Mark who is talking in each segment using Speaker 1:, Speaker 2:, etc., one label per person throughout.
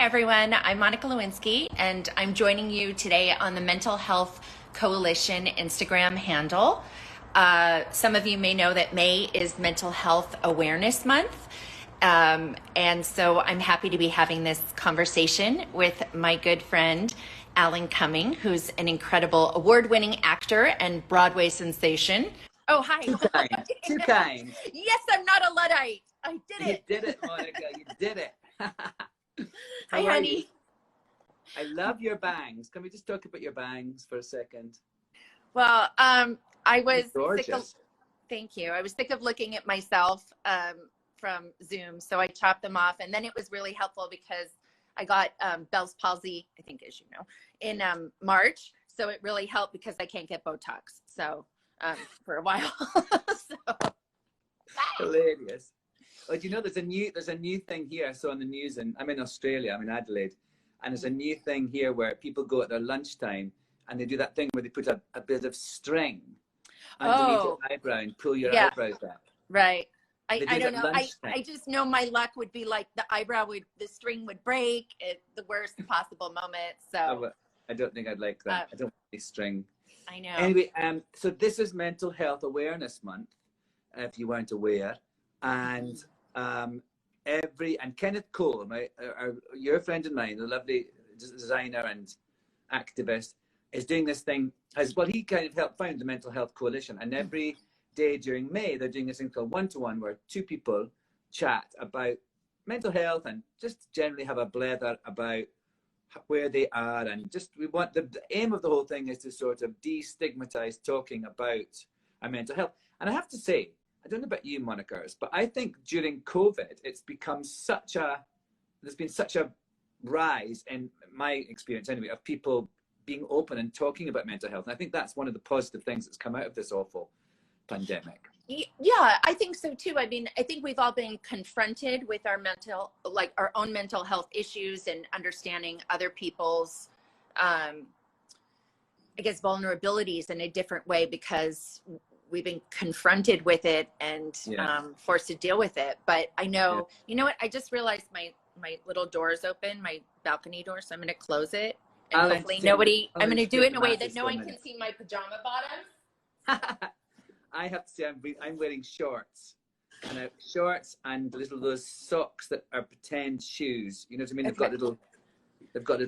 Speaker 1: everyone. I'm Monica Lewinsky, and I'm joining you today on the Mental Health Coalition Instagram handle. Some of you may know that May is Mental Health Awareness Month. And so I'm happy to be having this conversation with my good friend, Alan Cumming, who's an incredible award-winning actor and Broadway sensation. Oh, hi.
Speaker 2: Too kind. Too kind.
Speaker 1: Yes, I'm not a Luddite. I did it.
Speaker 2: You did it, Monica. You did it.
Speaker 1: Hi, honey.
Speaker 2: I love your bangs. Can we just talk about your bangs for a second?
Speaker 1: Well, I was
Speaker 2: gorgeous.
Speaker 1: sick of, thank you. I was sick of looking at myself from Zoom, so I chopped them off, and then it was really helpful because I got Bell's palsy, I think, as you know, in March. So it really helped because I can't get Botox. So for a while. So,
Speaker 2: hilarious. Oh, do you know there's a new thing here? I saw on the news, and I'm in Australia. I'm in Adelaide, and there's a new thing here where people go at their lunchtime and they do that thing where they put a bit of string underneath your eyebrow and pull your eyebrows up.
Speaker 1: Right. I don't know. I just know my luck would be like the string would break at the worst possible moment. So
Speaker 2: I don't think I'd like that. I don't want any string.
Speaker 1: I know.
Speaker 2: Anyway, so this is Mental Health Awareness Month, if you weren't aware, and Kenneth Cole, your friend and mine, the lovely designer and activist, is doing this thing he kind of helped found the Mental Health Coalition, and every day during May they're doing this thing called one-to-one, where two people chat about mental health and just generally have a blather about where they are, and just we want the aim of the whole thing is to sort of destigmatize talking about our mental health. And I have to say, I don't know about you, Monica, but I think during COVID there's been such a rise, in my experience anyway, of people being open and talking about mental health. And I think that's one of the positive things that's come out of this awful pandemic.
Speaker 1: Yeah, I think so too. I mean, I think we've all been confronted with our own mental health issues and understanding other people's, I guess, vulnerabilities in a different way because we've been confronted with it and forced to deal with it. But I know, you know what? I just realized my little door is open, my balcony door, so I'm going to close it. And hopefully I'm going to do it in a way that no one can see my pajama bottoms.
Speaker 2: I have to say, I'm wearing shorts, and shorts and those socks that are pretend shoes. You know what I mean? They've got little things on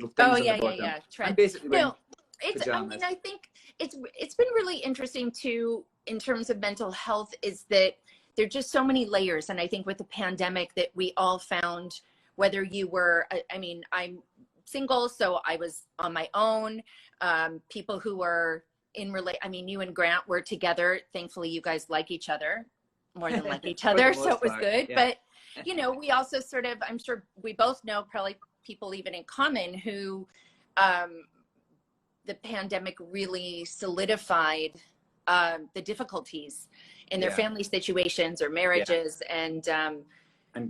Speaker 2: the bottom.
Speaker 1: Yeah.
Speaker 2: I'm basically wearing
Speaker 1: pajamas. I mean, I think it's been really interesting too in terms of mental health, is that there are just so many layers, and I think with the pandemic that we all found, whether you were, I mean, I'm single, so I was on my own. People who were I mean, you and Grant were together. Thankfully, you guys like each other more than like each other, so it was good. Yeah. But, you know, we also sort of, I'm sure we both know probably people even in common who the pandemic really solidified the difficulties in their family situations or marriages. And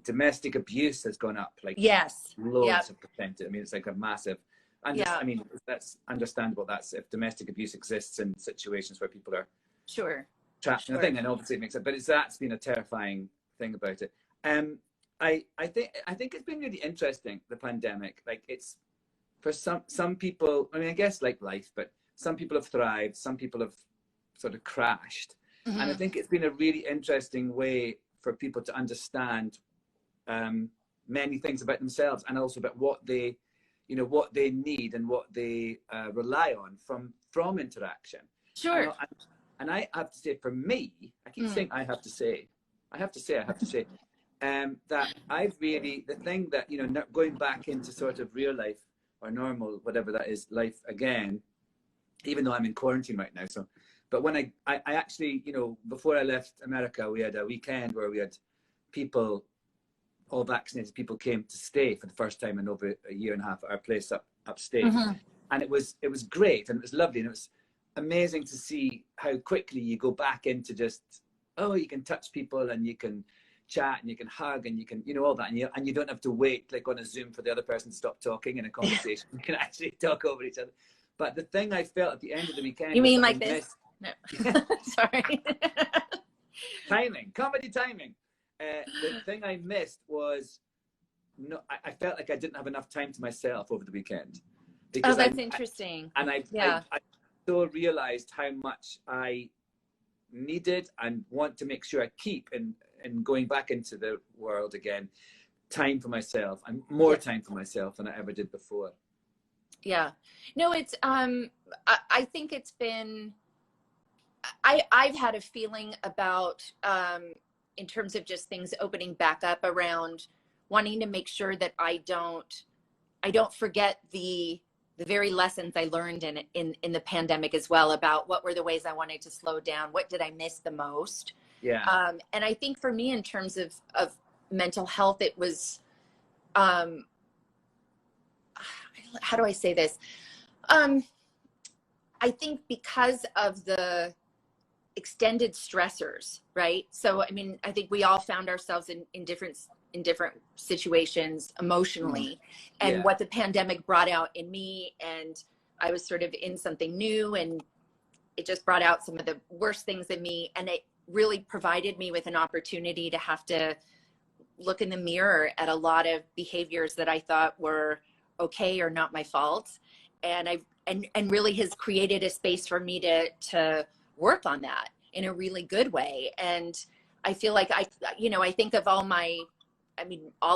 Speaker 2: domestic abuse has gone up like loads of percent. I mean, it's like a massive. I mean, that's understandable. That's if domestic abuse exists in situations where people are trapped in a thing, and obviously it makes it. But that's been a terrifying thing about it. I think it's been really interesting, the pandemic. Like, it's for some people. I mean, I guess like life, but some people have thrived. Some people have sort of crashed, and I think it's been a really interesting way for people to understand many things about themselves, and also about what they need and what they rely on from interaction.
Speaker 1: Sure.
Speaker 2: And I have to say, for me, I keep saying I have to say that I've really, the thing that, going back into sort of real life or normal, whatever that is, life again, even though I'm in quarantine right now. So, but when I actually, before I left America, we had a weekend where we had people, all vaccinated people, came to stay for the first time in over a year and a half at our place upstate. And it was great, and it was lovely, and it was amazing to see how quickly you go back into just, you can touch people and you can chat and you can hug and you can, all that, and you don't have to wait like on a Zoom for the other person to stop talking in a conversation. You can actually talk over each other. But the thing I felt at the end of the weekend,
Speaker 1: you mean like this? No. Sorry.
Speaker 2: Comedy timing. The thing I missed was no, I felt like I didn't have enough time to myself over the weekend.
Speaker 1: Oh, that's interesting.
Speaker 2: I so realized how much I needed and want to make sure I keep in going back into the world again, time for myself and more time for myself than I ever did before.
Speaker 1: Yeah. No, it's, I think it's been, I've had a feeling about, in terms of just things opening back up, around wanting to make sure that I don't forget the very lessons I learned in the pandemic as well, about what were the ways I wanted to slow down, what did I miss the most.
Speaker 2: Yeah.
Speaker 1: And I think for me, in terms of mental health, it was, how do I say this? I think because of the extended stressors, right? So, I mean, I think we all found ourselves in different situations emotionally, and what the pandemic brought out in me, and I was sort of in something new, and it just brought out some of the worst things in me, and it really provided me with an opportunity to have to look in the mirror at a lot of behaviors that I thought were okay or not my fault, and and really has created a space for me to work on that in a really good way. And I feel like I think of all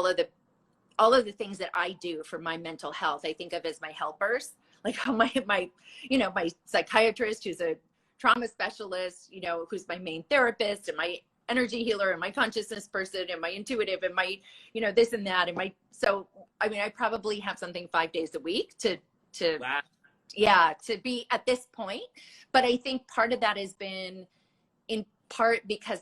Speaker 1: of the things that I do for my mental health, I think of as my helpers, like my psychiatrist, who's a trauma specialist, who's my main therapist, and my energy healer, and my consciousness person, and my intuitive, and my, this and that. And so, I probably have something 5 days a week to
Speaker 2: wow.
Speaker 1: To be at this point. But I think part of that has been in part because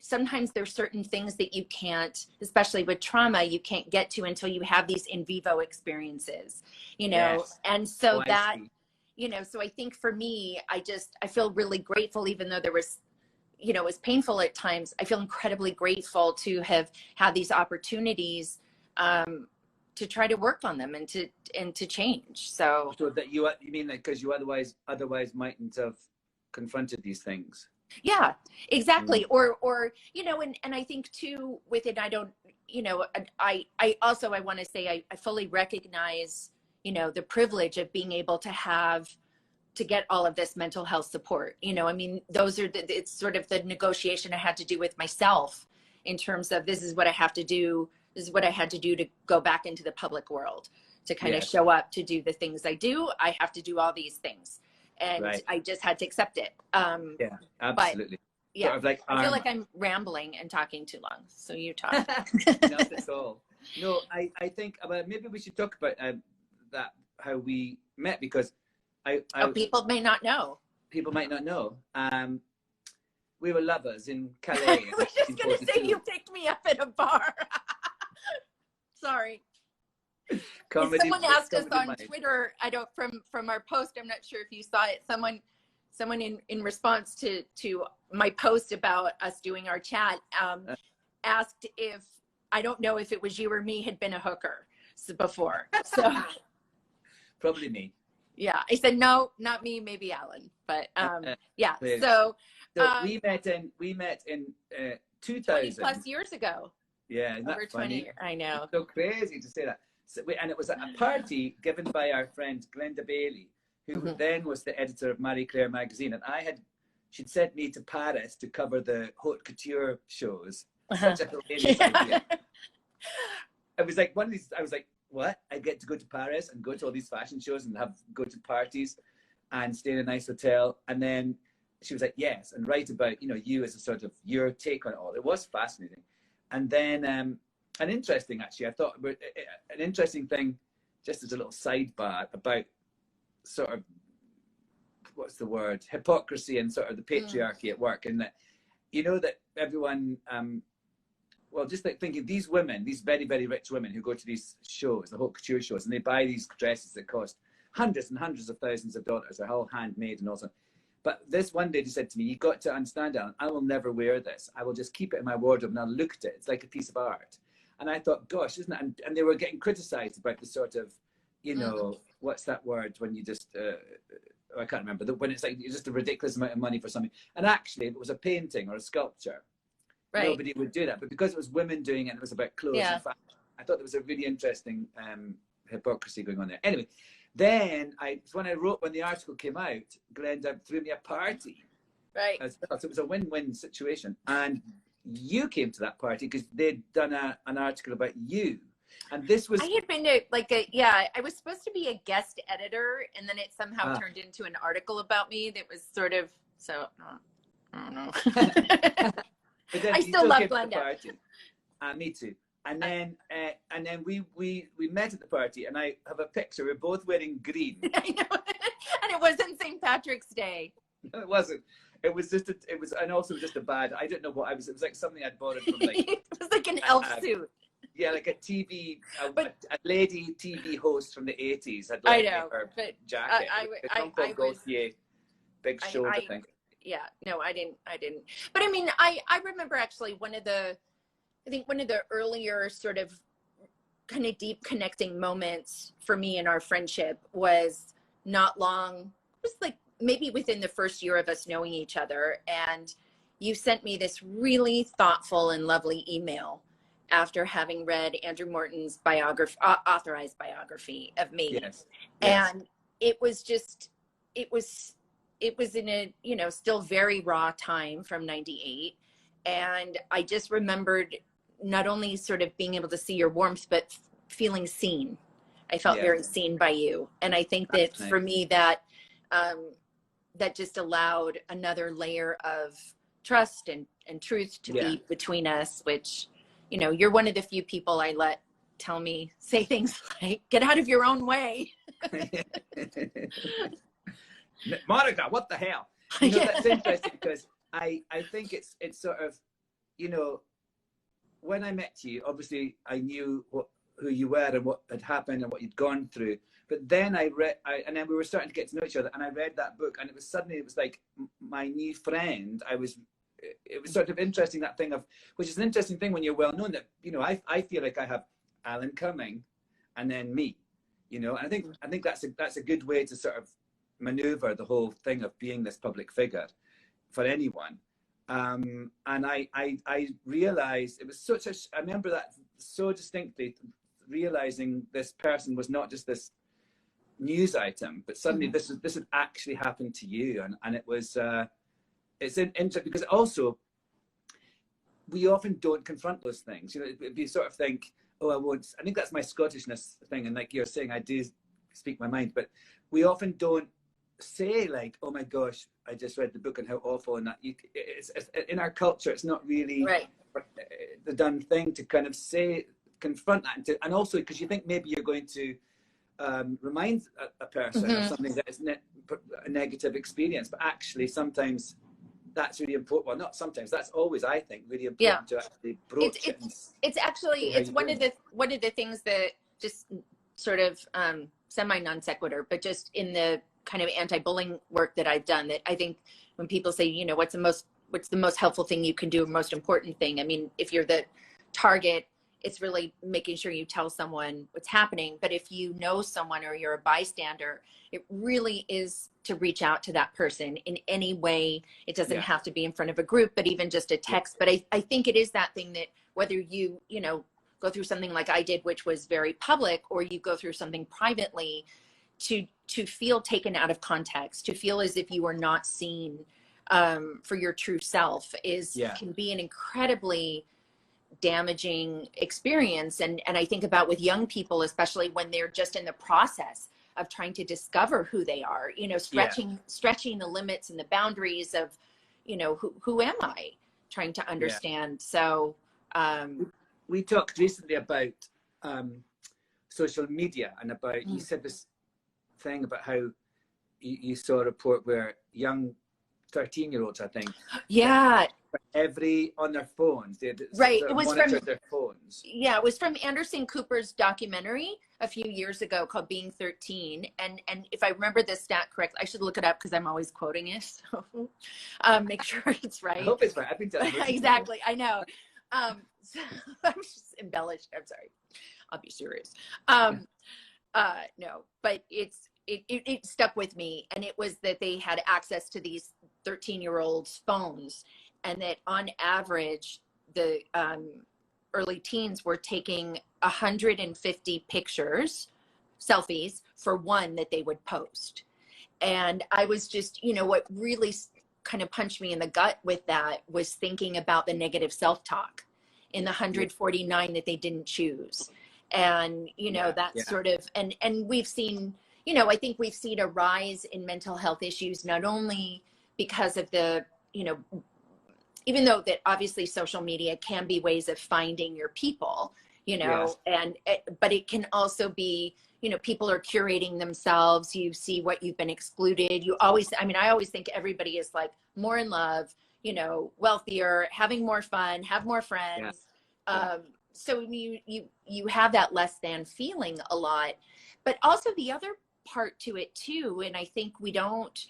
Speaker 1: sometimes there's certain things that you can't, especially with trauma, you can't get to until you have these in vivo experiences,
Speaker 2: Yes.
Speaker 1: And so so I think for me, I feel really grateful, even though there was, it was painful at times. I feel incredibly grateful to have had these opportunities, to try to work on them and to change. So
Speaker 2: that you mean, like, because you otherwise mightn't have confronted these things.
Speaker 1: Yeah, exactly. Or and I think too with it, I don't, I want to say I fully recognize, the privilege of being able to get all of this mental health support. Those are it's sort of the negotiation I had to do with myself, in terms of this is what I have to do. This is what I had to do to go back into the public world, to kind of show up, to do the things I do. I have to do all these things. And I just had to accept it.
Speaker 2: Yeah, absolutely.
Speaker 1: But, sort of like I feel like I'm rambling and talking too long. So you talk.
Speaker 2: Not at all. No, I think maybe we should talk about that, how we met, because
Speaker 1: people may not know.
Speaker 2: People might not know. We were lovers in Calais.
Speaker 1: I was just going to say you picked me up at a bar. Sorry. Someone asked us on Twitter, from our post, I'm not sure if you saw it, someone in response to my post about us doing our chat, asked if, I don't know if it was you or me, had been a hooker before. So
Speaker 2: probably me.
Speaker 1: Yeah, I said no, not me, maybe Alan, but yeah. So
Speaker 2: we met in 2000
Speaker 1: 20+ years ago.
Speaker 2: Yeah, isn't that over 20
Speaker 1: years. I know.
Speaker 2: It's so crazy to say that. So and it was at a party given by our friend Glenda Bailey, who then was the editor of Marie Claire magazine, and she'd sent me to Paris to cover the haute couture shows. Such a hilarious idea. It was like one of these. I was like, "What? I get to go to Paris and go to all these fashion shows and go to parties and stay in a nice hotel?" And then she was like, "Yes, and write about you as a sort of your take on it all." It was fascinating. And then, an interesting, actually, I thought an interesting thing, just as a little sidebar, about sort of, what's the word, hypocrisy and sort of the patriarchy at work. And that, that everyone, well, just like thinking, these women, these very, very rich women who go to these shows, the haute couture shows, and they buy these dresses that cost hundreds and hundreds of thousands of dollars. They're all handmade and all that. But this one day, he said to me, "You've got to understand, Alan, I will never wear this. I will just keep it in my wardrobe and I'll look at it. It's like a piece of art." And I thought, gosh, isn't it? And they were getting criticized about the sort of, what's that word when you just, I can't remember, when it's like just a ridiculous amount of money for something. And actually, if it was a painting or a sculpture, nobody would do that. But because it was women doing it, and it was about clothes and fashion, I thought there was a really interesting hypocrisy going on there. Anyway, then when the article came out, Glenda threw me a party.
Speaker 1: Right.
Speaker 2: As well. So it was a win-win situation. And you came to that party because they'd done an article about you. And this was...
Speaker 1: I had been to I was supposed to be a guest editor, and then it somehow turned into an article about me that was sort of, so, I don't know.
Speaker 2: But then
Speaker 1: I still love Glenda.
Speaker 2: Me too. And then we met at the party, and I have a picture. We're both wearing green.
Speaker 1: I know. And it wasn't St. Patrick's Day.
Speaker 2: No, it wasn't. It was just and also just a bad. I don't know what I was. It was like something I'd borrowed from like.
Speaker 1: It was like an elf suit.
Speaker 2: Yeah, like a TV, a lady TV host from the 80s had
Speaker 1: like
Speaker 2: her jacket. I was big shoulder thing.
Speaker 1: Yeah, no, I didn't. But I mean, I remember actually one of the earlier sort of kind of deep connecting moments for me in our friendship was not long. It was like maybe within the first year of us knowing each other, and you sent me this really thoughtful and lovely email after having read Andrew Morton's authorized biography of me. Yes. And it was in a, still very raw time from 98. And I just remembered not only sort of being able to see your warmth, but feeling seen. I felt very seen by you. And I think that for me, that just allowed another layer of trust and truth to be between us, which, you're one of the few people I let say things like, get out of your own way.
Speaker 2: Monica, what the hell? That's interesting because I think it's sort of, when I met you, obviously I knew who you were and what had happened and what you'd gone through. But then and then we were starting to get to know each other, and I read that book, and it was like my new friend. It was sort of interesting, that thing of, which is an interesting thing when you're well known, that, I feel like I have Alan Cumming and then me, and I think that's a good way to sort of maneuver the whole thing of being this public figure for anyone. And I realized it was I remember that so distinctly, realizing this person was not just this news item, but suddenly this had actually happened to you. And it was, it's interesting because also we often don't confront those things. We sort of think, oh, I won't. I think that's my Scottishness thing. And like you're saying, I do speak my mind, but we often don't say like, oh my gosh, I just read the book and how awful. And that it's in our culture, it's not really the done thing to kind of confront that. And also because you think maybe you're going to remind a person of something that is a negative experience, but actually sometimes that's really important. Well, not sometimes, that's always, I think, really important to actually broach it.
Speaker 1: It's one of the things that just sort of semi non sequitur, but just in the kind of anti-bullying work that I've done, that I think when people say, what's the most helpful thing you can do, most important thing? I mean, if you're the target, it's really making sure you tell someone what's happening. But if you know someone or you're a bystander, it really is to reach out to that person in any way. It doesn't have to be in front of a group, but even just a text. But I think it is that thing that whether you go through something like I did, which was very public, or you go through something privately, to feel taken out of context, to feel as if you are not seen for your true self can be an incredibly damaging experience. And I think about with young people, especially when they're just in the process of trying to discover who they are, stretching the limits and the boundaries of, who am I, trying to understand. So
Speaker 2: we talked recently about social media and about, you said this thing about how you saw a report where young 13-year-olds, I think, on their phones, it was from their phones.
Speaker 1: It was from Anderson Cooper's documentary a few years ago called Being 13, and if I remember this stat correct, I should look it up because I'm always quoting it, so make sure it's right.
Speaker 2: I hope it's right. I think that's
Speaker 1: exactly. I know. So I'm just embellished. I'm sorry. I'll be serious. No, but it stuck with me, and it was that they had access to these 13-year-olds' phones, and that on average the early teens were taking 150 pictures, selfies, for one that they would post. And I was just, you know, what really kind of punched me in the gut with that was thinking about the negative self-talk in the 149 that they didn't choose. And, you know, that sort of, and we've seen, you know, I think we've seen a rise in mental health issues, not only because of the, you know, even though that obviously social media can be ways of finding your people, you know, but it can also be, you know, people are curating themselves. You see what you've been excluded. You always, I mean, I always think everybody is like more in love, you know, wealthier, having more fun, have more friends. So you have that less than feeling a lot, but also the other part to it too. And I think we don't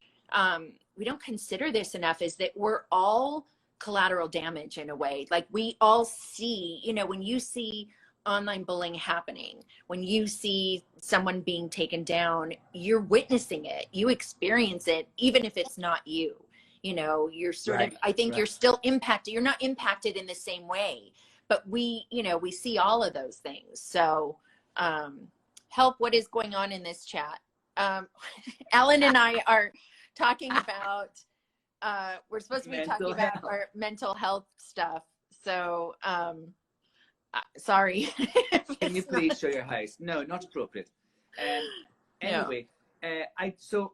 Speaker 1: consider this enough, is that we're all collateral damage in a way. Like we all see, you know, when you see online bullying happening, when you see someone being taken down, you're witnessing it, you experience it, even if it's not you, you know, you're sort of, I think you're still impacted. You're not impacted in the same way, but we, you know, we see all of those things. So help, what is going on in this chat? Alan and I are talking about, we're supposed to be talking about our mental health stuff. So, sorry.
Speaker 2: Can you please show your house? No, not appropriate. Anyway, so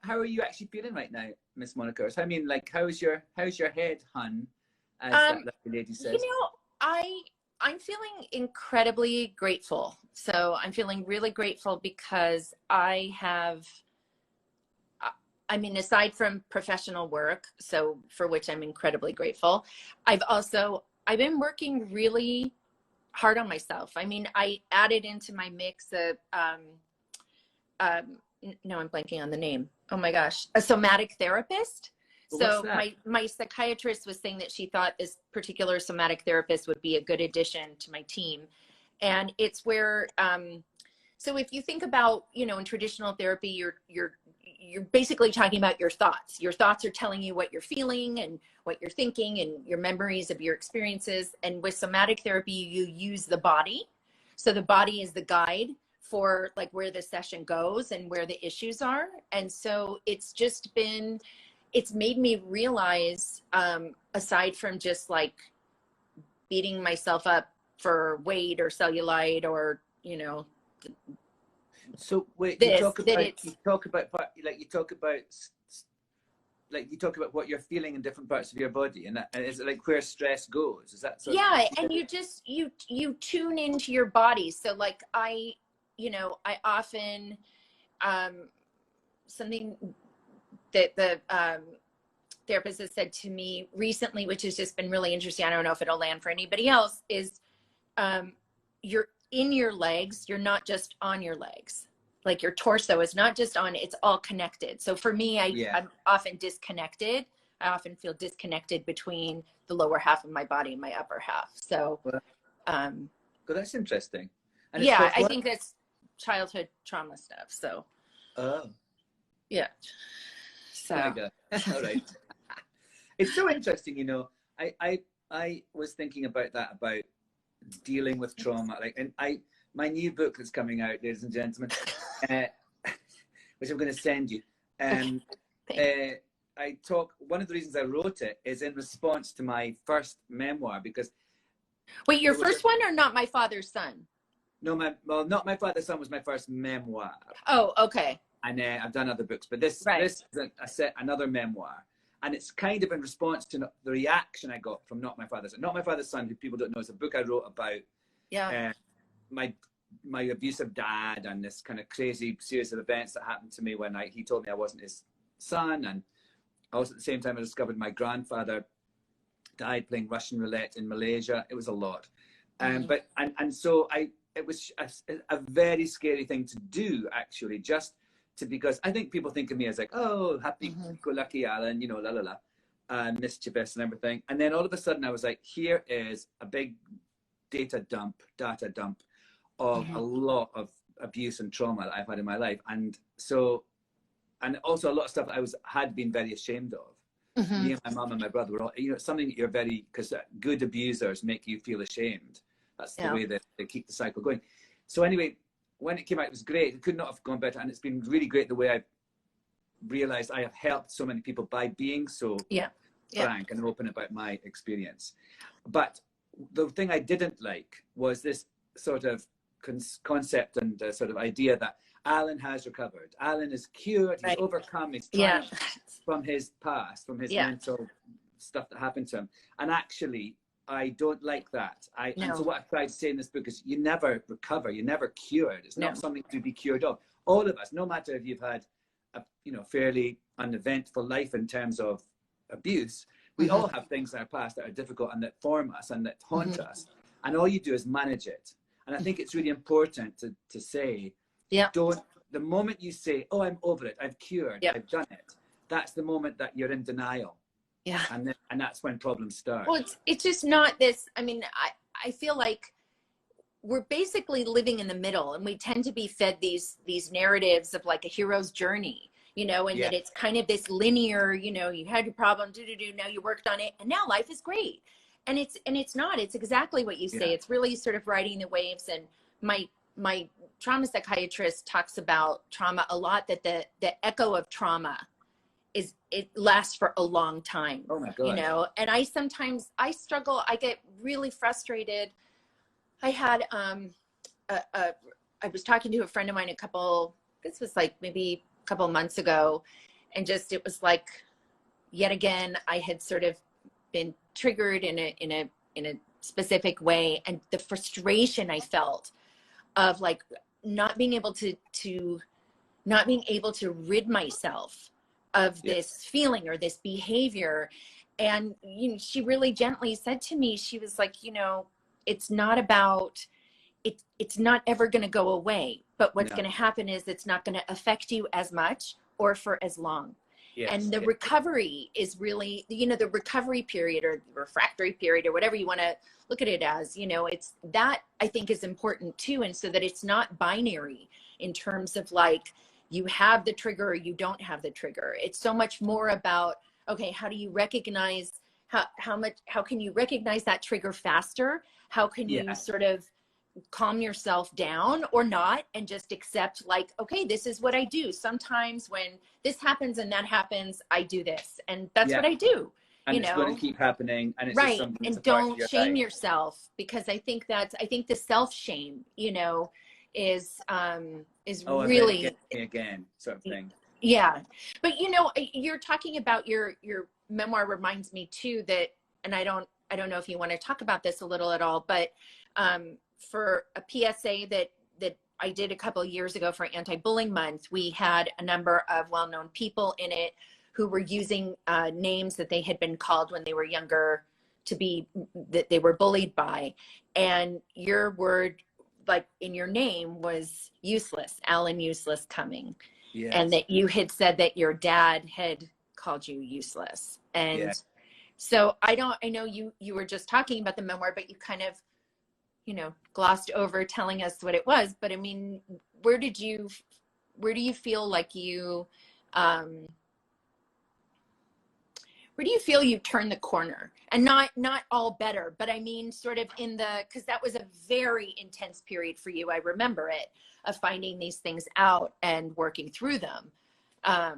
Speaker 2: how are you actually feeling right now, Miss Monica? I mean, like, how's your head, hun? As that lady says.
Speaker 1: You know, I'm feeling incredibly grateful. So I'm feeling really grateful because I have, I mean, aside from professional work, so for which I'm incredibly grateful, I've been working really hard on myself. I mean, I added into my mix of, no, I'm blanking on the name. Oh my gosh, a somatic therapist. So my psychiatrist was saying that she thought this particular somatic therapist would be a good addition to my team. And it's where, so if you think about, you know, in traditional therapy, you're basically talking about your thoughts. Your thoughts are telling you what you're feeling and what you're thinking and your memories of your experiences. And with somatic therapy, you use the body. So the body is the guide for like where the session goes and where the issues are. And so it's made me realize, aside from just like beating myself up for weight or cellulite or, you know.
Speaker 2: So wait, you talk about what you're feeling in different parts of your body, and is it like where stress goes? Is that sort
Speaker 1: of, and you just you tune into your body. So like I often something that the therapist has said to me recently, which has just been really interesting, I don't know if it'll land for anybody else, is you're in your legs, you're not just on your legs. Like your torso is not just on, it's all connected. So for me, I'm often disconnected. I often feel disconnected between the lower half of my body and my upper half. So,
Speaker 2: that's interesting. And
Speaker 1: yeah, I think that's childhood trauma stuff. So, yeah. So,
Speaker 2: all right. It's so interesting, you know. I was thinking about that, about dealing with trauma, like, and my new book that's coming out, ladies and gentlemen, which I'm going to send you. One of the reasons I wrote it is in response to my first memoir, because.
Speaker 1: Wait, your first one or Not My Father's Son?
Speaker 2: No, Not My Father's Son was my first memoir.
Speaker 1: Oh, okay.
Speaker 2: And I've done other books, but this is another memoir. And it's kind of in response to the reaction I got from Not My Father's Son. Not My Father's Son, who people don't know, is a book I wrote about my abusive dad and this kind of crazy series of events that happened to me when he told me I wasn't his son. And also at the same time, I discovered my grandfather died playing Russian roulette in Malaysia. It was a lot. So it was a very scary thing to do, actually, because I think people think of me as like, oh, happy-go-lucky Alan, you know, la la la, mischievous and everything. And then all of a sudden I was like, here is a big data dump of a lot of abuse and trauma that I've had in my life. And also a lot of stuff I had been very ashamed of. Me and my mum and my brother were all, you know, something that you're very, because good abusers make you feel ashamed. That's the way that they keep the cycle going. So anyway, when it came out, it was great. It could not have gone better. And it's been really great the way I've realized I have helped so many people by being so frank and open about my experience. But the thing I didn't like was this sort of concept and sort of idea that Alan has recovered. Alan is cured. He's overcome. He's triumphed from his past, from his mental stuff that happened to him. And actually, I don't like that. And so what I've tried to say in this book is you never recover. You're never cured. It's not something to be cured of. All of us, no matter if you've had a fairly uneventful life in terms of abuse, we all have things in our past that are difficult and that form us and that haunt us. And all you do is manage it. And I think it's really important to say, the moment you say, oh, I'm over it, I've cured, I've done it, that's the moment that you're in denial. Yeah. And that's when problems start.
Speaker 1: Well, it's just not this, I mean, I feel like we're basically living in the middle, and we tend to be fed these narratives of like a hero's journey, you know, and that it's kind of this linear, you know, you had your problem, now you worked on it, and now life is great. And it's not, it's exactly what you say. It's really sort of riding the waves. And my trauma psychiatrist talks about trauma a lot, that the echo of trauma it lasts for a long time.
Speaker 2: Oh my God.
Speaker 1: You know, and I struggle, I get really frustrated. I had I was talking to a friend of mine this was like maybe a couple of months ago, and just it was like yet again I had sort of been triggered in a specific way, and the frustration I felt of like not being able to rid myself of this feeling or this behavior. And you know, she really gently said to me, she was like, you know, it's not about it's not ever going to go away, but what's going to happen is it's not going to affect you as much or for as long. Yes, and the recovery is really, you know, the recovery period or the refractory period or whatever you want to look at it as, you know, it's that I think is important too. And so that it's not binary in terms of like, you have the trigger or you don't have the trigger. It's so much more about, okay, how do you recognize, how can you recognize that trigger faster? How can you sort of calm yourself down or not, and just accept like, okay, this is what I do. Sometimes when this happens and that happens, I do this, and that's what I do.
Speaker 2: And it's going to keep happening, and it's
Speaker 1: right.
Speaker 2: Just something
Speaker 1: and don't shame yourself, because I think the self-shame, you know, is really
Speaker 2: again sort of thing.
Speaker 1: Yeah. But you know, you're talking about your memoir reminds me too that, and I don't know if you want to talk about this a little at all, but for a PSA that I did a couple of years ago for Anti-Bullying Month, we had a number of well-known people in it who were using names that they had been called when they were younger that they were bullied by. And your word, like in your name, was useless, Alan Useless Cumming. Yes. And that you had said that your dad had called you useless. And so I know you were just talking about the memoir, but you kind of, you know, glossed over telling us what it was. But I mean, where do you feel like you, where do you feel you turned the corner? And not all better, but I mean, sort of because that was a very intense period for you. I remember it, of finding these things out and working through them.
Speaker 2: I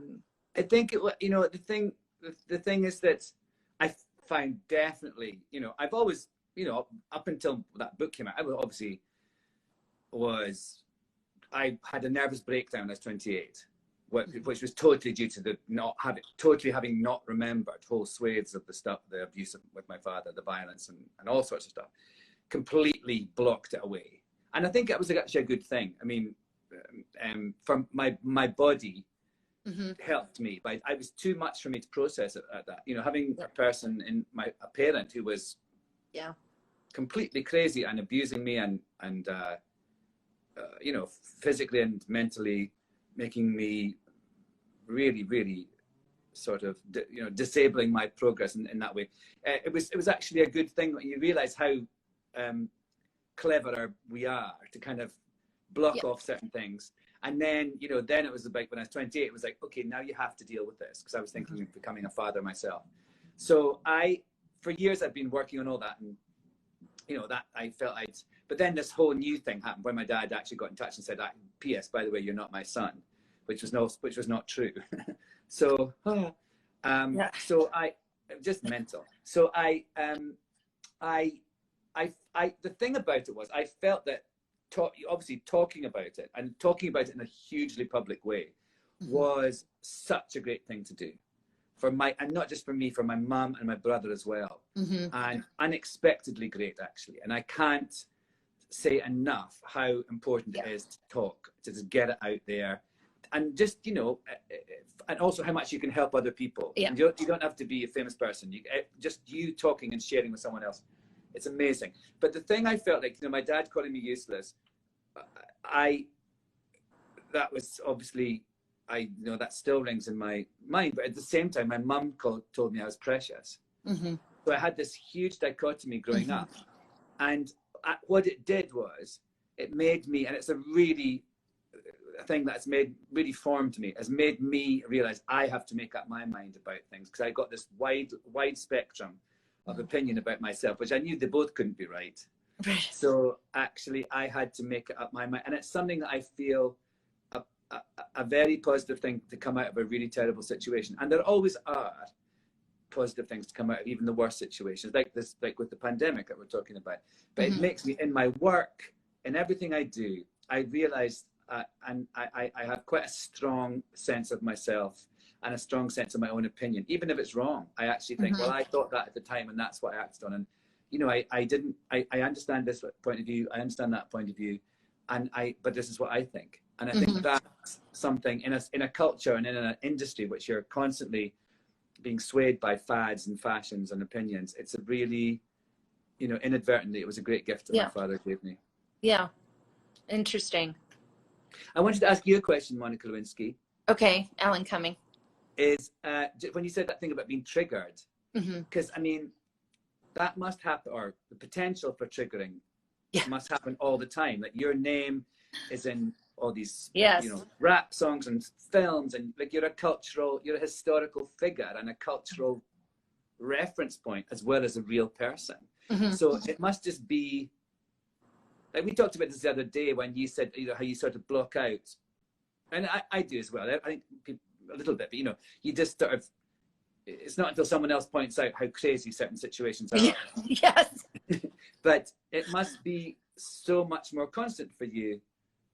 Speaker 2: think, you know, the thing is that I find definitely, you know, I've always, you know, up until that book came out, I had a nervous breakdown when I was 28. Which was totally due to having not remembered whole swathes of the stuff, the abuse with my father, the violence and all sorts of stuff, completely blocked it away. And I think it was actually a good thing. I mean, for my body helped me, but it was too much for me to process it at that. You know, having a person a parent who was completely crazy and abusing me and you know, physically and mentally, making me really, really sort of, you know, disabling my progress in that way. It was actually a good thing when you realize how clever we are to kind of block off certain things. And then, you know, then it was like, when I was 28, it was like, okay, now you have to deal with this, because I was thinking of becoming a father myself. So for years, I've been working on all that, and, you know, that I felt but then this whole new thing happened when my dad actually got in touch and said, P.S., by the way, you're not my son, which was not true. So, so just mental. So the thing about it was, I felt that obviously talking about it, and talking about it in a hugely public way, was such a great thing to do and not just for me, for my mum and my brother as well. And unexpectedly great, actually. And I can't say enough how important it is to talk, to just get it out there. And just, you know, and also how much you can help other people. You don't have to be a famous person. Just you talking and sharing with someone else. It's amazing. But the thing I felt like, you know, my dad calling me useless, that was obviously, you know, that still rings in my mind. But at the same time, my mum told me I was precious. So I had this huge dichotomy growing up. And what it did was, it made me, and it's a thing that's really formed me, has made me realize I have to make up my mind about things, because I got this wide spectrum of opinion about myself, which I knew they both couldn't be right. So actually I had to make it up my mind, and it's something that I feel a very positive thing to come out of a really terrible situation. And there always are positive things to come out of even the worst situations, like with the pandemic that we're talking about. But it makes me, in my work, in everything I do, I realize and I have quite a strong sense of myself and a strong sense of my own opinion, even if it's wrong. I actually think, well, I thought that at the time, and that's what I acted on. And, you know, I understand this point of view, I understand that point of view, but this is what I think. And I think that's something in a culture and in an industry which you're constantly being swayed by fads and fashions and opinions. It's a really, you know, inadvertently, it was a great gift that my father gave me.
Speaker 1: Yeah. Interesting.
Speaker 2: I wanted to ask you a question, Monica Lewinsky.
Speaker 1: Okay, Alan Cumming.
Speaker 2: Is when you said that thing about being triggered, because I mean, that must happen, or the potential for triggering must happen all the time. Like, your name is in all these, you know, rap songs and films, and like, you're a historical figure and a cultural reference point, as well as a real person. So it must just be, like we talked about this the other day when you said, you know, how you sort of block out, and I do as well. I think people, a little bit, but, you know, you just sort of, it's not until someone else points out how crazy certain situations are.
Speaker 1: Yes.
Speaker 2: But it must be so much more constant for you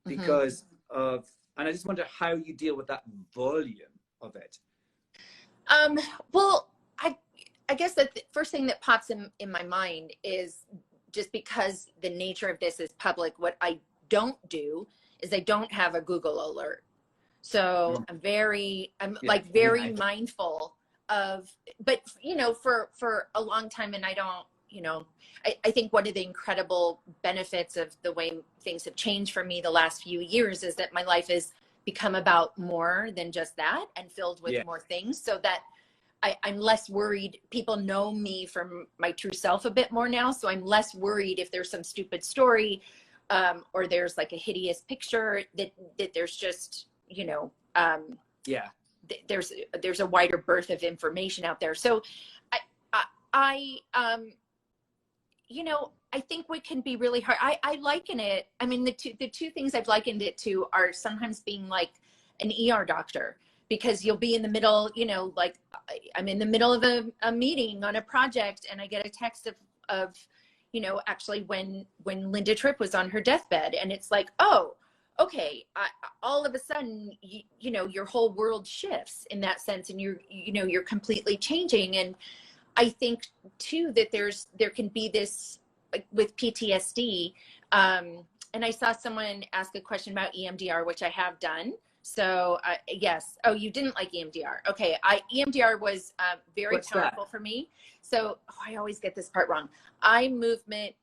Speaker 2: because of, and I just wonder how you deal with that volume of it.
Speaker 1: Well, I guess that the first thing that pops in my mind is, just because the nature of this is public, what I don't do is I don't have a Google alert. So I'm very mindful of, but, you know, for a long time, and I don't, you know, I think one of the incredible benefits of the way things have changed for me the last few years is that my life has become about more than just that, and filled with more things, so that I'm less worried. People know me from my true self a bit more now. So I'm less worried if there's some stupid story, or there's like a hideous picture, that there's just, you know, there's a wider berth of information out there. So I you know, I think what can be really hard, I liken it, I mean, the two things I've likened it to are sometimes being like an ER doctor, because you'll be in the middle, you know, like I'm in the middle of a meeting on a project, and I get a text of, you know, actually when Linda Tripp was on her deathbed, and it's like, oh, okay, all of a sudden, you know, your whole world shifts in that sense, and you're completely changing. And I think too that there can be this, like, with PTSD, and I saw someone ask a question about EMDR, which I have done. So yes. Oh, you didn't like EMDR. Okay. EMDR was very powerful for me. So I always get this part wrong. Eye movement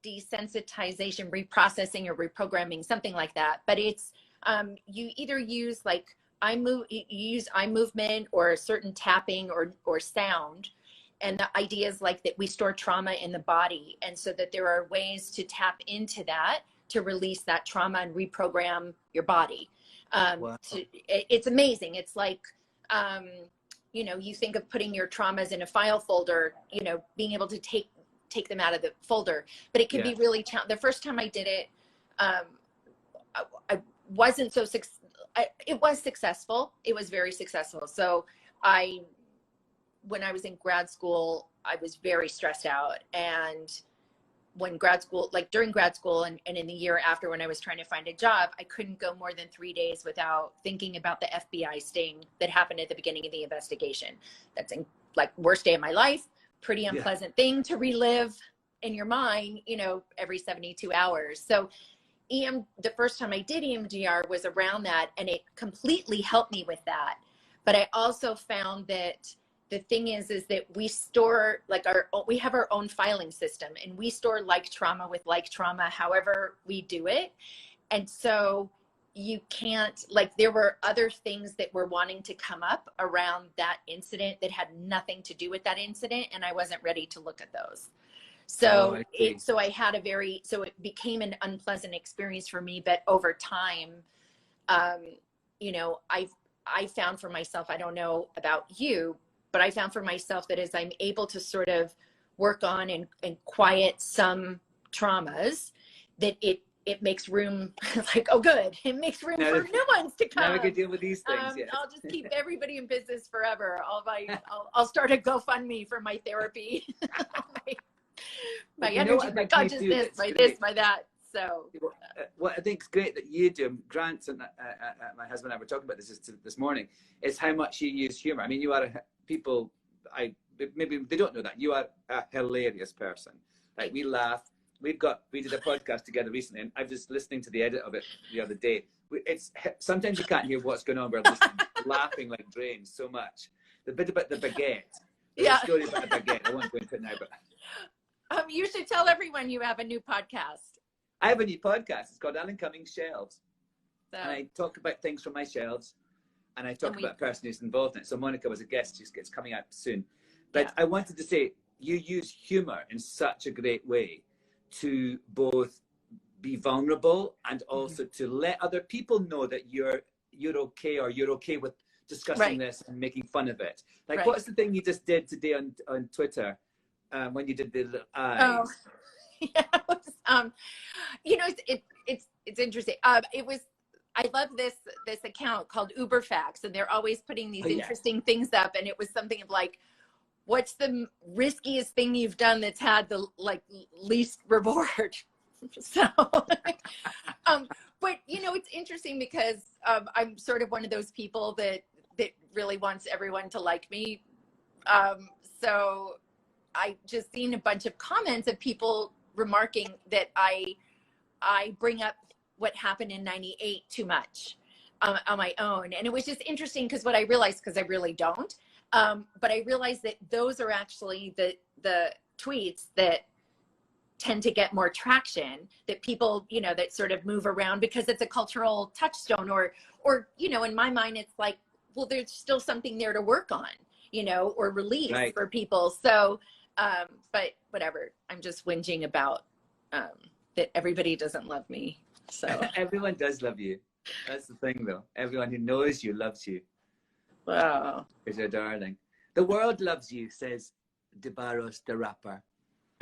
Speaker 1: desensitization, reprocessing, or reprogramming, something like that. But it's you either use like you use eye movement or a certain tapping or sound. And the idea is like that we store trauma in the body, and so that there are ways to tap into that to release that trauma and reprogram your body.
Speaker 2: Wow.
Speaker 1: It's amazing. It's like, you know, you think of putting your traumas in a file folder, you know, being able to take them out of the folder, but it can be really the first time I did it, I wasn't so it was successful. It was very successful. So when I was in grad school, I was very stressed out. And when during grad school and in the year after, when I was trying to find a job, I couldn't go more than 3 days without thinking about the FBI sting that happened at the beginning of the investigation. That's like worst day of my life, pretty unpleasant thing to relive in your mind, you know, every 72 hours. So the first time I did EMDR was around that, and it completely helped me with that. But I also found that the thing is that we store we have our own filing system, and we store like trauma with like trauma, however we do it. And so you can't, like, there were other things that were wanting to come up around that incident that had nothing to do with that incident. And I wasn't ready to look at those. So it became an unpleasant experience for me. But over time, you know, I found for myself, I don't know about you, but I found for myself that as I'm able to sort of work on and quiet some traumas, that it makes room, like, oh, good. It makes room for new ones to come.
Speaker 2: Now we can deal with these things.
Speaker 1: I'll just keep everybody in business forever. I'll start a GoFundMe for my therapy, my energy, my consciousness, my that. So
Speaker 2: what I think is great that you do, Grant and my husband and I were talking about this morning, is how much you use humor. I mean, you are maybe they don't know that you are a hilarious person. Like, we laugh. We did a podcast together recently, and I was just listening to the edit of it the other day. Sometimes you can't hear what's going on. We're just laughing like drains so much. The bit about the baguette. The story about the baguette. I won't go into it now, but
Speaker 1: you should tell everyone you have a new podcast.
Speaker 2: I have a new podcast. It's called Cumming Shelves. So, and I talk about things from my shelves, and I talk about a person who's involved in it. So Monica was a guest. It's coming out soon. But I wanted to say, you use humor in such a great way to both be vulnerable and also to let other people know that you're okay, or you're okay with discussing this and making fun of it. Like, what's the thing you just did today on Twitter when you did the little eyes?
Speaker 1: Oh, you know, it's interesting. I love this account called Uberfacts, and they're always putting these interesting things up. And it was something of like, what's the riskiest thing you've done that's had the least reward? So, but you know, it's interesting because I'm sort of one of those people that really wants everyone to like me. So I just seen a bunch of comments of people remarking that I bring up what happened in '98 too much on my own. And it was just interesting because what I realized, because I really don't, but I realized that those are actually the tweets that tend to get more traction, that people, you know, that sort of move around because it's a cultural touchstone, or, you know, in my mind, it's like, well, there's still something there to work on, you know, or release for people. So, but whatever, I'm just whinging about that everybody doesn't love me. So
Speaker 2: everyone does love you. That's the thing, though. Everyone who knows you loves you.
Speaker 1: Wow.
Speaker 2: Because you're darling. The world loves you, says DeBarros the rapper.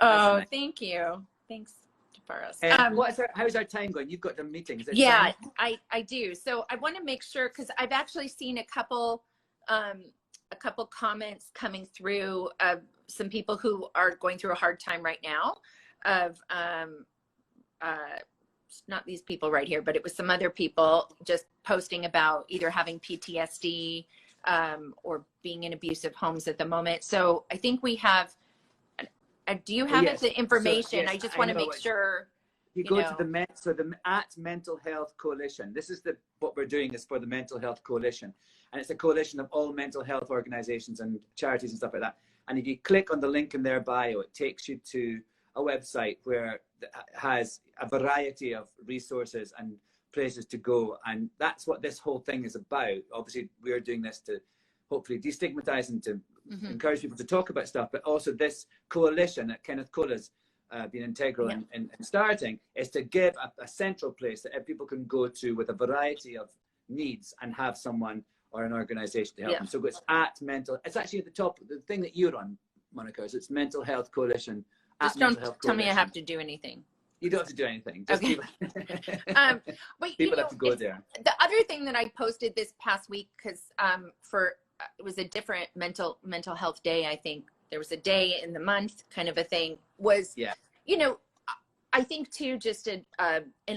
Speaker 1: Oh, nice. Thank you. Thanks, DeBarros.
Speaker 2: How's our time going? You've got the meetings.
Speaker 1: Yeah, I do. So I want to make sure, because I've actually seen a couple comments coming through of some people who are going through a hard time right now, of not these people right here, but it was some other people just posting about either having PTSD or being in abusive homes at the moment. So I think we have, do you have the information? So, I just want to make sure.
Speaker 2: You go to the at Mental Health Coalition. This is what we're doing is for the Mental Health Coalition. And it's a coalition of all mental health organizations and charities and stuff like that. And if you click on the link in their bio, it takes you to a website where it has a variety of resources and places to go. And that's what this whole thing is about. Obviously, we're doing this to hopefully destigmatize and to encourage people to talk about stuff, but also this coalition that Kenneth Cole's been integral in starting, is to give a central place that people can go to with a variety of needs and have someone or an organization to help them. So it's it's actually at the top, the thing that you're on, Monica, is it's Mental Health Coalition.
Speaker 1: Just don't tell me I have to do anything.
Speaker 2: You don't have to do anything. Just
Speaker 1: okay.
Speaker 2: But people have to go there.
Speaker 1: The other thing that I posted this past week, because it was a different mental health day, I think. There was a day in the month kind of a thing, was, you know, I think too, just an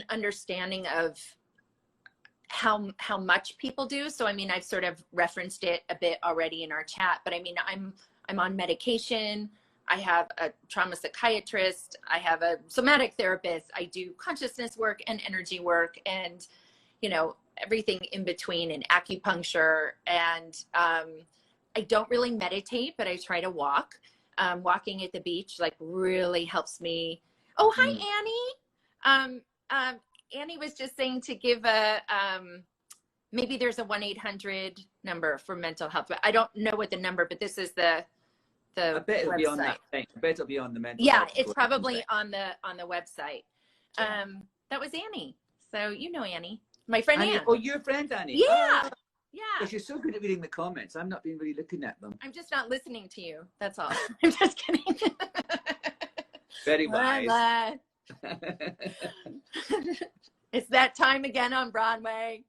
Speaker 1: understanding of how much people do. So, I mean, I've sort of referenced it a bit already in our chat, but I mean, I'm on medication. I have a trauma psychiatrist. I have a somatic therapist. I do consciousness work and energy work and, you know, everything in between, and acupuncture. And I don't really meditate, but I try to walk. Walking at the beach like really helps me. Oh, hi, Annie. Annie was just saying to give maybe there's a 1-800 number for mental health, but I don't know what the number, but this is the
Speaker 2: I bet it'll be on that thing. I bet it'll be on the mental
Speaker 1: health.
Speaker 2: Yeah,
Speaker 1: it's probably on the website. That was Annie. So you know Annie. My friend Annie.
Speaker 2: Oh, your friend Annie.
Speaker 1: Yeah. Yeah.
Speaker 2: Well, she's so good at reading the comments. I'm not been really looking at them.
Speaker 1: I'm just not listening to you. That's all. I'm just kidding.
Speaker 2: Very wise.
Speaker 1: It's that time again on Broadway.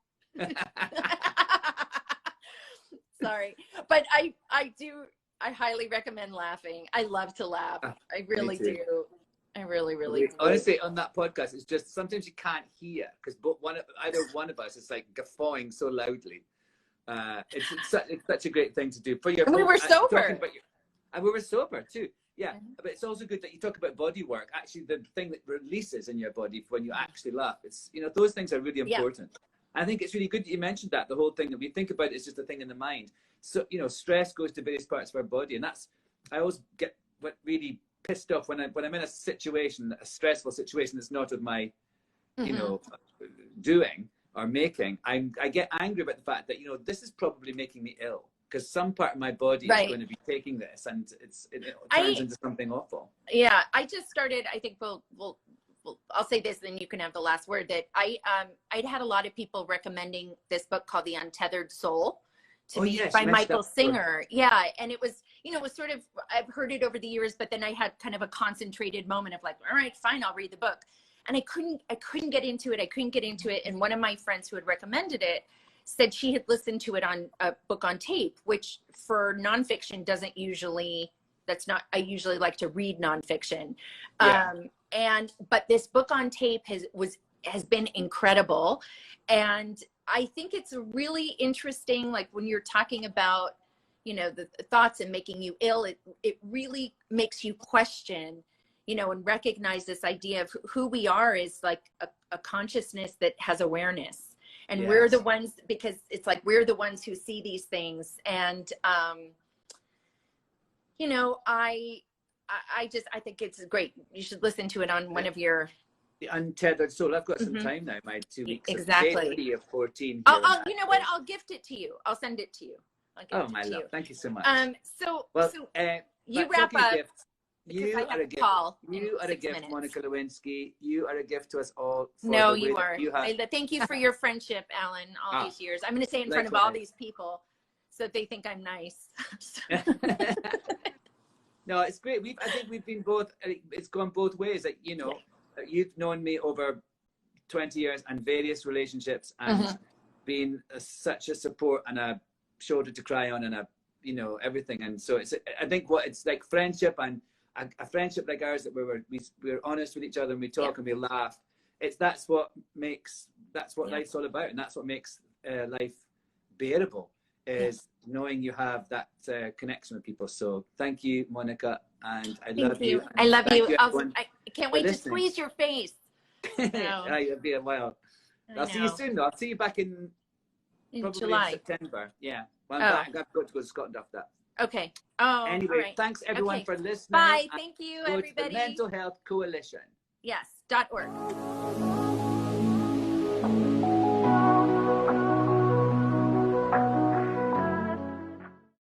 Speaker 1: Sorry. But I highly recommend laughing. I love to laugh. I really do. I really do.
Speaker 2: Honestly, on that podcast, it's just sometimes you can't hear because either one of us is like guffawing so loudly. It's such a great thing to do for your.
Speaker 1: We were sober.
Speaker 2: And we were sober too. Yeah, but it's also good that you talk about body work. Actually, the thing that releases in your body when you actually laugh. It's, you know, those things are really important. Yeah. I think it's really good that you mentioned that. The whole thing that we think about is just a thing in the mind. So, you know, stress goes to various parts of our body, and I always get really pissed off when I'm in a situation, a stressful situation that's not of my, you know, doing or making. I get angry about the fact that, you know, this is probably making me ill because some part of my body is going to be taking this, and it turns into something awful.
Speaker 1: Yeah, I just started. I think I'll say this, then you can have the last word. That I'd had a lot of people recommending this book called The Untethered Soul to me by Michael Singer. Yeah, and it was, you know, it was sort of, I've heard it over the years, but then I had kind of a concentrated moment of like, all right, fine, I'll read the book. And I couldn't get into it. And one of my friends who had recommended it said she had listened to it on a book on tape, which for nonfiction doesn't usually, I usually like to read nonfiction. Yeah. But this book on tape has been incredible. And I think it's really interesting, like when you're talking about, you know, the thoughts and making you ill, it really makes you question, you know, and recognize this idea of who we are is like a consciousness that has awareness. And we're the ones, because it's like, we're the ones who see these things. And, you know, I think it's great. You should listen to it on one of your...
Speaker 2: The Untethered Soul. I've got some time now. My 2 weeks
Speaker 1: exactly.
Speaker 2: of 14.
Speaker 1: You know what? I'll gift it to you. I'll send it to you.
Speaker 2: Oh, my love. Thank you so much.
Speaker 1: So
Speaker 2: you
Speaker 1: wrap up.
Speaker 2: You are a gift. You are a gift, Monica Lewinsky. You are a gift to us all.
Speaker 1: No, you are. Thank you for your friendship, Alan, all these years. I'm going to say it in front of all these people so they think I'm nice.
Speaker 2: No, it's great. I think we've been both, it's gone both ways. Like, you know, you've known me over 20 years and various relationships and been such a support and a shoulder to cry on and you know, everything. And so I think it's like friendship, and a friendship like ours, that we're honest with each other and we talk and we laugh. That's what life's all about, and that's what makes life bearable, is knowing you have that connection with people. So thank you, Monica, and I love you.
Speaker 1: I love you. I can't wait to squeeze your face.
Speaker 2: It'll be a while. I'll see you soon, though. I'll see you back in probably
Speaker 1: July.
Speaker 2: September. Yeah. Well, I've got to go to Scotland after that.
Speaker 1: Okay. Oh,
Speaker 2: anyway, thanks everyone for listening.
Speaker 1: Bye. Thank you, everybody.
Speaker 2: Go to the Mental Health Coalition.
Speaker 1: Yes. .org.